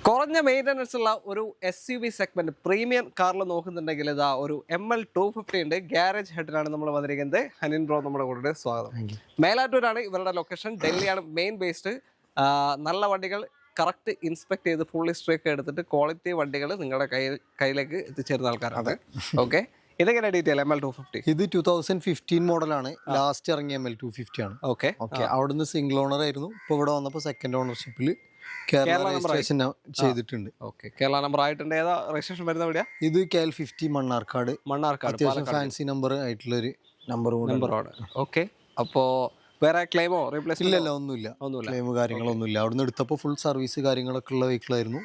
കുറഞ്ഞ മെയിൻ്റനൻസ് ഉള്ള ഒരു SUV സെഗ്മെന്റ് പ്രീമിയം കാറിൽ നോക്കുന്നുണ്ടെങ്കിൽ ഇതാ ഒരു ML250 ഉണ്ട്. ഗ്യാരേജ് ഹെഡിലാണ് നമ്മൾ വന്നിരിക്കുന്നത്. ഹനിൻ ബ്രോ നമ്മുടെ കൂടെ സ്വാഗതം. മേലാറ്റൂരാണ് ഇവരുടെ ലൊക്കേഷൻ. ഡൽഹിയാണ് main based. നല്ല വണ്ടികൾ കറക്റ്റ് ഇൻസ്പെക്ട് ചെയ്ത് ഫുൾ ഹിസ്റ്ററി ഒക്കെ എടുത്തിട്ട് ക്വാളിറ്റി വണ്ടികൾ നിങ്ങളുടെ കയ്യിലേക്ക് എത്തിച്ചേരുന്ന ആൾക്കാരാണ്. ഓക്കെ, ഇതെങ്ങനെ ഡീറ്റെയിൽ ML250? ഇത് 2015 മോഡലാണ്. ലാസ്റ്റ് ഇറങ്ങിയ ML250 ആണ്. ഓക്കെ, അവിടുന്ന് സിംഗിൾ ഓണർ ആയിരുന്നു. ഇപ്പോൾ ഇവിടെ വന്നപ്പോൾ സെക്കൻഡ് ഓണർഷിപ്പിൽ കേരള രജിസ്ട്രേഷൻ ചെയ്തിട്ടുണ്ട്. ഓക്കെ, കേരള നമ്പർ ആയിട്ടുണ്ട്. ഏതാ രജിസ്ട്രേഷൻ വരുന്ന എവിടെയാ? ഇത് KL50 മണ്ണാർക്കാട്. അത്യാവശ്യം ഫാൻസി നമ്പർ ആയിട്ടുള്ളൊരു നമ്പറാണ്. ഓക്കെ, അപ്പോൾ വേറെ ക്ലെയിമോ റീപ്ലേസ് ഇല്ലല്ല, ഒന്നുമില്ല. ക്ലെയിം കാര്യങ്ങളൊന്നുമില്ല. അവിടുന്ന് എടുത്തപ്പോൾ ഫുൾ സർവീസ് കാര്യങ്ങളൊക്കെ ഉള്ള വെഹിക്കിളായിരുന്നു.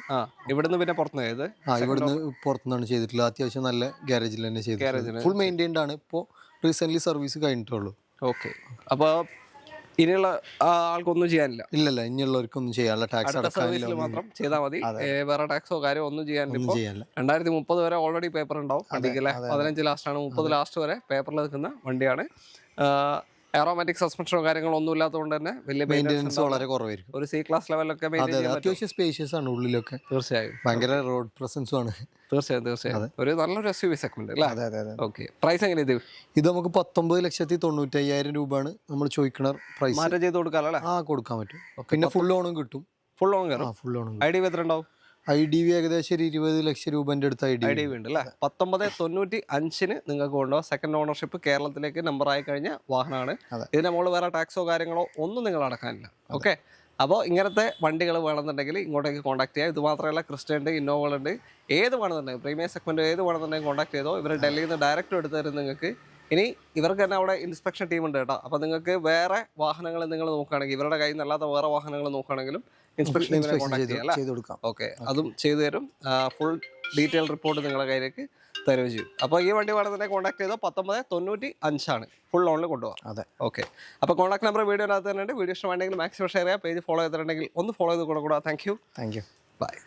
ഇവിടുന്ന് പിന്നെ പുറത്തുനിന്ന് ഇവിടുന്ന് പുറത്തുനിന്നാണ് ചെയ്തിട്ടുള്ളത്. അത്യാവശ്യം നല്ല ഗ്യാരേജിൽ തന്നെ ചെയ്തിട്ടുള്ളത്. ഫുൾ മെയിൻറ്റൈൻഡ് ആണ്. ഇപ്പോൾ റീസെന്റ് സർവീസ് കഴിഞ്ഞിട്ടുള്ളൂ. ഓക്കെ, അപ്പോൾ ഇനിയുള്ള ആൾക്കൊന്നും ചെയ്യാനില്ല? ഇല്ലല്ല, ഇനിയുള്ളവർക്കൊന്നും ചെയ്യാനുള്ള ടാക്സ് സർവീസിൽ മാത്രം ചെയ്താൽ മതി. വേറെ ടാക്സോ കാര്യമോ ഒന്നും ചെയ്യാനില്ല. 2030 വരെ ഓൾറെഡി പേപ്പർ ഉണ്ടാവും വണ്ടിക്കല്ലേ. 15 ലാസ്റ്റാണ്, 30 ലാസ്റ്റ് വരെ പേപ്പറിൽ നിൽക്കുന്ന വണ്ടിയാണ്. എയറോമാറ്റിക് സസ്പെൻഷനോ കാര്യങ്ങളോ ഒന്നും ഇല്ലാത്തതുകൊണ്ട് തന്നെ വലിയ മെയിൻ്റെനൻസ് വളരെ കുറവായിരിക്കും. ഒരു C ക്ലാസ് ലെവലൊക്കെ അത്യാവശ്യം സ്പേഷ്യസ് ആണ് ഉള്ളിലൊക്കെ. തീർച്ചയായും ഭയങ്കര റോഡ് പ്രസൻസും ആണ്. തീർച്ചയായും ഒരു നല്ലൊരു SUV സെഗ്മെന്റ് അല്ലേ? ഓക്കെ, പ്രൈസ് എങ്ങനെ ഇത് നമുക്ക് 19,95,000 രൂപയാണ് നമ്മൾ ചോദിക്കണ പ്രൈസ്. മാറ്റം ചെയ്ത് കൊടുക്കാമല്ലോ? കൊടുക്കാൻ പറ്റും. പിന്നെ ഫുൾ ഓണും കിട്ടും. ഫുൾ ഓൺ കയറും. ഫുൾ ഓണും. ID എത്ര ഉണ്ടാവും? IDV ഏകദേശം 20 ലക്ഷം രൂപന്റെ അടുത്ത് IDV ഉണ്ട് അല്ലേ? 1995 നിങ്ങൾക്ക് കൊണ്ടുപോകാം. സെക്കൻഡ് ഓണർഷിപ്പ് കേരളത്തിലേക്ക് നമ്പർ ആയി കഴിഞ്ഞ വാഹനമാണ്. ഇതിന്റെ മുകളിൽ വേറെ ടാക്സോ കാര്യങ്ങളോ ഒന്നും നിങ്ങൾ അടക്കാനില്ല. ഓക്കെ, അപ്പോൾ ഇങ്ങനത്തെ വണ്ടികൾ വേണമെന്നുണ്ടെങ്കിൽ ഇങ്ങോട്ടേക്ക് കോൺടാക്ട് ചെയ്യാം. ഇത് മാത്രമല്ല, ക്രിസ്റ്റ ഉണ്ട്, ഇന്നോവകളുണ്ട്. ഏത് വേണമെന്നുണ്ടെങ്കിൽ പ്രീമിയം സെഗ്മെന്റ് ഏത് വേണമെന്നുണ്ടെങ്കിൽ കോൺടാക്ട് ചെയ്തോ. ഇവർ ഡൽഹിയിൽ നിന്ന് ഡയറക്റ്റ് എടുത്ത് തരും നിങ്ങൾക്ക്. ഇനി ഇവർക്ക് തന്നെ അവിടെ ഇൻസ്പെക്ഷൻ ടീം ഉണ്ട് കേട്ടോ. അപ്പോൾ നിങ്ങൾക്ക് വേറെ വാഹനങ്ങൾ നിങ്ങൾ നോക്കുകയാണെങ്കിൽ, ഇവരുടെ കയ്യിൽ നിന്നല്ലാത്ത വേറെ വാഹനങ്ങൾ നോക്കുകയാണെങ്കിലും ഇൻസ്പെക്ഷൻ ടീമിനെ കോൺടാക്ട് ചെയ്യാം. ഓക്കെ, അതും ചെയ്തു തരും. ഫുൾ ഡീറ്റെയിൽ റിപ്പോർട്ട് നിങ്ങളുടെ കയ്യിലേക്ക് തരുകയും ചെയ്യും. അപ്പോൾ ഈ വണ്ടി വേണമെന്നുണ്ടെങ്കിൽ കോൺടാക്ട് ചെയ്തോ. 1995 ആണ്. ഫുൾ ഓണിൽ കൊണ്ടുപോകാം. അതെ, ഓക്കെ. അപ്പോൾ കോൺടാക്ട് നമ്പർ വീഡിയോനകത്ത് തന്നെ ഉണ്ട്. വീഡിയോ ഇഷ്ടമാണെങ്കിൽ മാക്സിമം ഷെയർ ചെയ്യാം. പേജ് ഫോളോ ചെയ്തിട്ടുണ്ടെങ്കിൽ ഒന്ന് ഫോളോ ചെയ്ത് കൂടെ. Thank you. ബൈ.